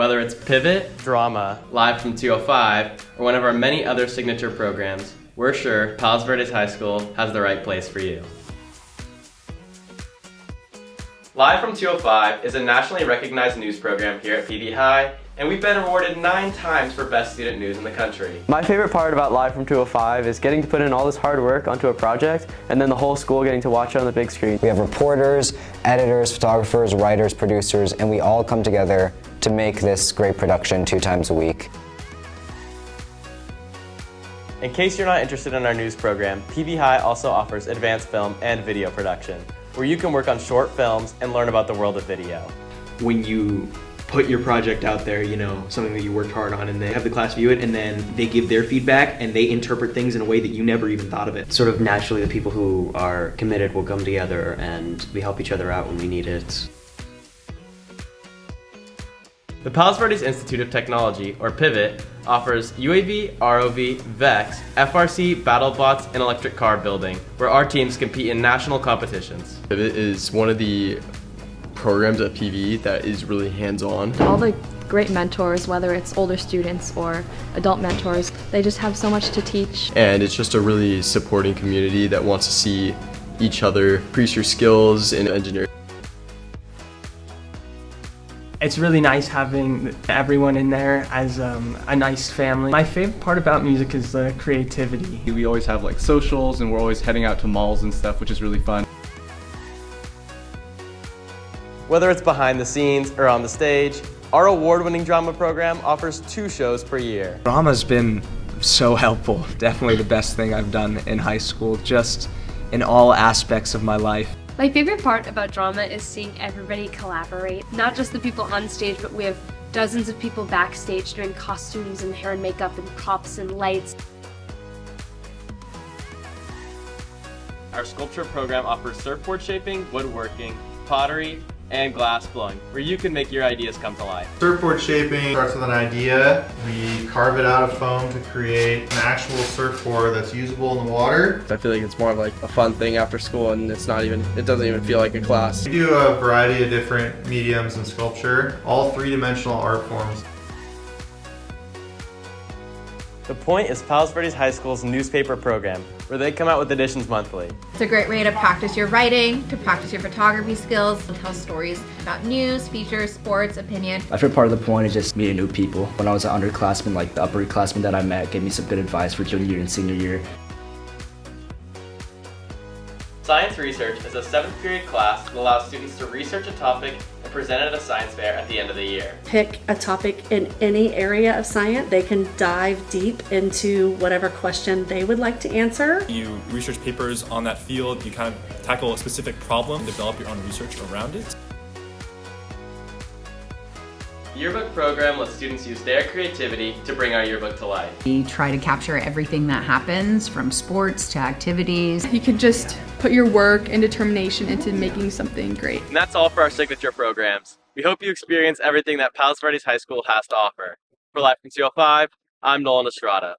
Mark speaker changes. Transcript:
Speaker 1: Whether it's Pivot, Drama, Live from 205, or one of our many other signature programs, we're sure Palos Verdes High School has the right place for you. Live from 205 is a nationally recognized news program here at PV High, and we've been awarded 9 times for Best Student News in the country.
Speaker 2: My favorite part about Live from 205 is getting to put in all this hard work onto a project and then the whole school getting to watch it on the big screen.
Speaker 3: We have reporters, editors, photographers, writers, producers, and we all come together to make this great production 2 times a week.
Speaker 1: In case you're not interested in our news program, PV High also offers advanced film and video production, where you can work on short films and learn about the world of video.
Speaker 4: When you put your project out there, you know, something that you worked hard on, and they have the class view it, and then they give their feedback and they interpret things in a way that you never even thought of it.
Speaker 5: Sort of naturally, the people who are committed will come together and we help each other out when we need it.
Speaker 1: The Palos Verdes Institute of Technology, or PIVOT, offers UAV, ROV, VEX, FRC, BattleBots, and electric car building, where our teams compete in national competitions.
Speaker 6: Pivot is one of the programs at PV that is really hands-on.
Speaker 7: All the great mentors, whether it's older students or adult mentors, they just have so much to teach.
Speaker 6: And it's just a really supporting community that wants to see each other increase your skills in engineering.
Speaker 8: It's really nice having everyone in there as a nice family. My favorite part about music is the creativity.
Speaker 9: We always have like socials and we're always heading out to malls and stuff, which is really fun.
Speaker 1: Whether it's behind the scenes or on the stage, our award-winning drama program offers 2 shows per year.
Speaker 10: Drama's been so helpful. Definitely the best thing I've done in high school, just in all aspects of my life.
Speaker 11: My favorite part about drama is seeing everybody collaborate. Not just the people on stage, but we have dozens of people backstage doing costumes and hair and makeup and props and lights.
Speaker 1: Our sculpture program offers surfboard shaping, woodworking, pottery, and glass blowing, where you can make your ideas come to life.
Speaker 12: Surfboard shaping starts with an idea. We carve it out of foam to create an actual surfboard that's usable in the water.
Speaker 6: I feel like it's more of like a fun thing after school, and it doesn't even feel like a class.
Speaker 12: We do a variety of different mediums in sculpture, all 3-dimensional art forms.
Speaker 1: The Point is Palos Verdes High School's newspaper program, where they come out with editions monthly.
Speaker 13: It's a great way to practice your writing, to practice your photography skills, and tell stories about news, features, sports, opinion.
Speaker 5: My favorite part of The Point is just meeting new people. When I was an underclassman, like the upperclassmen that I met gave me some good advice for junior year and senior year.
Speaker 1: Science Research is a 7th period class that allows students to research a topic and present it at a science fair at the end of the year.
Speaker 14: Pick a topic in any area of science. They can dive deep into whatever question they would like to answer.
Speaker 15: You research papers on that field, you kind of tackle a specific problem, develop your own research around it.
Speaker 1: The yearbook program lets students use their creativity to bring our yearbook to life.
Speaker 16: We try to capture everything that happens, from sports to activities.
Speaker 7: You can just put your work and determination into making something great.
Speaker 1: And that's all for our signature programs. We hope you experience everything that Palos Verdes High School has to offer. For Live from 205, I'm Nolan Estrada.